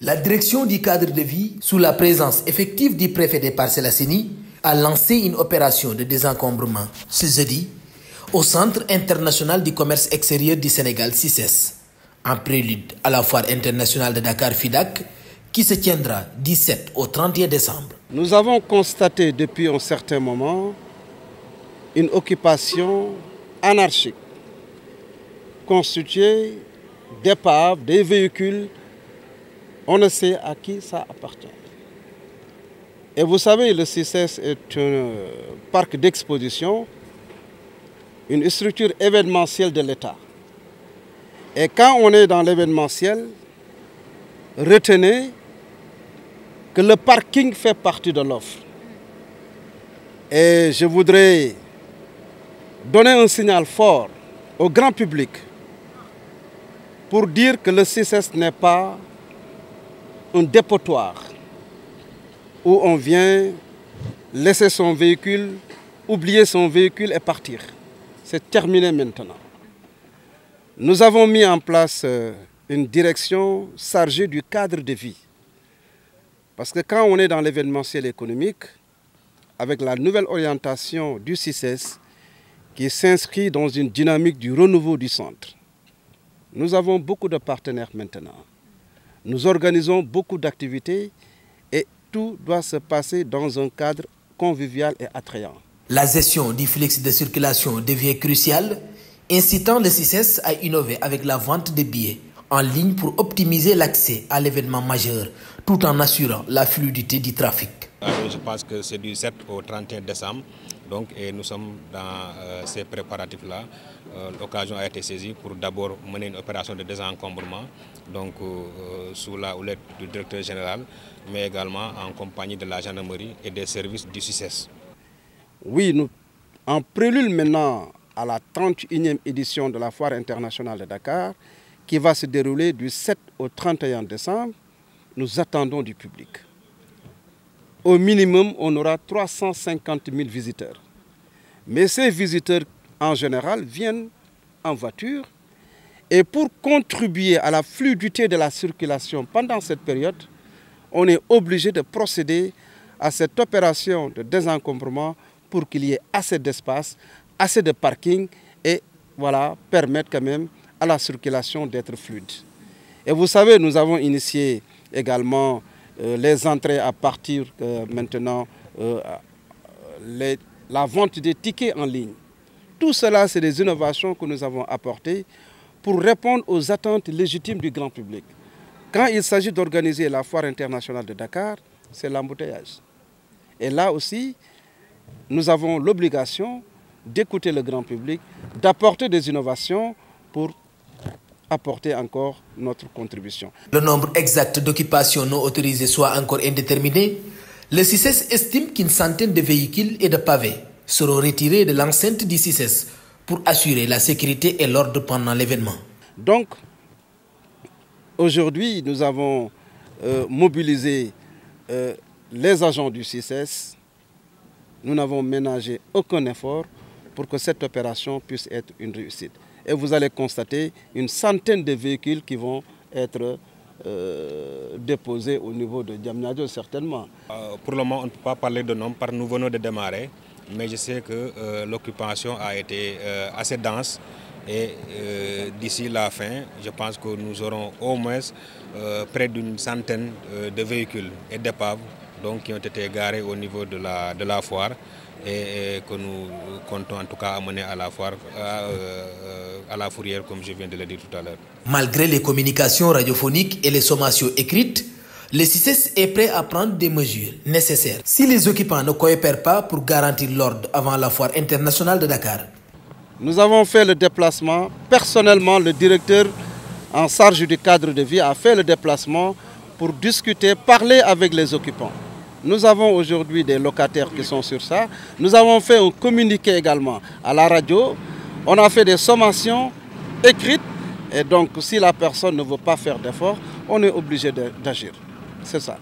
La direction du cadre de vie, sous la présence effective du préfet des Parcelles Assainies, a lancé une opération de désencombrement ce jeudi au Centre international du commerce extérieur du Sénégal, CICES, en prélude à la foire internationale de Dakar FIDAK, qui se tiendra du 17 au 31 décembre. Nous avons constaté depuis un certain moment une occupation anarchique constituée d'épaves, des véhicules, on ne sait à qui ça appartient. Et vous savez, le CICES est un parc d'exposition, une structure événementielle de l'État. Et quand on est dans l'événementiel, retenez que le parking fait partie de l'offre. Et je voudrais donner un signal fort au grand public pour dire que le CICES n'est pas un dépotoir où on vient laisser son véhicule, oublier son véhicule et partir. C'est terminé maintenant. Nous avons mis en place une direction chargée du cadre de vie. Parce que quand on est dans l'événementiel économique, avec la nouvelle orientation du CICES, qui s'inscrit dans une dynamique du renouveau du centre, nous avons beaucoup de partenaires maintenant. Nous organisons beaucoup d'activités et tout doit se passer dans un cadre convivial et attrayant. La gestion du flux de circulation devient cruciale, incitant le CICES à innover avec la vente de billets en ligne pour optimiser l'accès à l'événement majeur, tout en assurant la fluidité du trafic. Je pense que c'est du 7 au 31 décembre, donc, et nous sommes dans ces préparatifs-là. L'occasion a été saisie pour d'abord mener une opération de désencombrement, donc sous la houlette du directeur général, mais également en compagnie de la gendarmerie et des services du CICES. Oui, nous, en prélude maintenant à la 31e édition de la Foire internationale de Dakar, qui va se dérouler du 7 au 31 décembre, nous attendons du public. Au minimum, on aura 350 000 visiteurs. Mais ces visiteurs, en général, viennent en voiture. Et pour contribuer à la fluidité de la circulation pendant cette période, on est obligé de procéder à cette opération de désencombrement pour qu'il y ait assez d'espace, assez de parking et voilà, permettre quand même à la circulation d'être fluide. Et vous savez, nous avons initié également les entrées à partir maintenant, la vente des tickets en ligne. Tout cela, c'est des innovations que nous avons apportées pour répondre aux attentes légitimes du grand public. Quand il s'agit d'organiser la foire internationale de Dakar, c'est l'embouteillage. Et là aussi, nous avons l'obligation d'écouter le grand public, d'apporter des innovations pour apporter encore notre contribution. Le nombre exact d'occupations non autorisées soit encore indéterminé. Le CICES estime qu'une centaine de véhicules et de pavés seront retirés de l'enceinte du CICES pour assurer la sécurité et l'ordre pendant l'événement. Donc, aujourd'hui, nous avons mobilisé les agents du CICES. Nous n'avons ménagé aucun effort pour que cette opération puisse être une réussite. Et vous allez constater une centaine de véhicules qui vont être déposés au niveau de Diamniadio, certainement. Pour le moment, on ne peut pas parler de nombre, car nous venons de démarrer. Mais je sais que l'occupation a été assez dense. Et d'ici la fin, je pense que nous aurons au moins près d'une centaine de véhicules et d'épaves qui ont été garés au niveau de la foire et que nous comptons en tout cas amener à la foire, à la fourrière, comme je viens de le dire tout à l'heure. Malgré les communications radiophoniques et les sommations écrites, le CICES est prêt à prendre des mesures nécessaires si les occupants ne coopèrent pas pour garantir l'ordre avant la foire internationale de Dakar. Nous avons fait le déplacement. Personnellement, le directeur en charge du cadre de vie a fait le déplacement pour discuter, parler avec les occupants. Nous avons aujourd'hui des locataires qui sont sur ça. Nous avons fait un communiqué également à la radio. On a fait des sommations écrites. Et donc, si la personne ne veut pas faire d'efforts, on est obligé d'agir. C'est ça.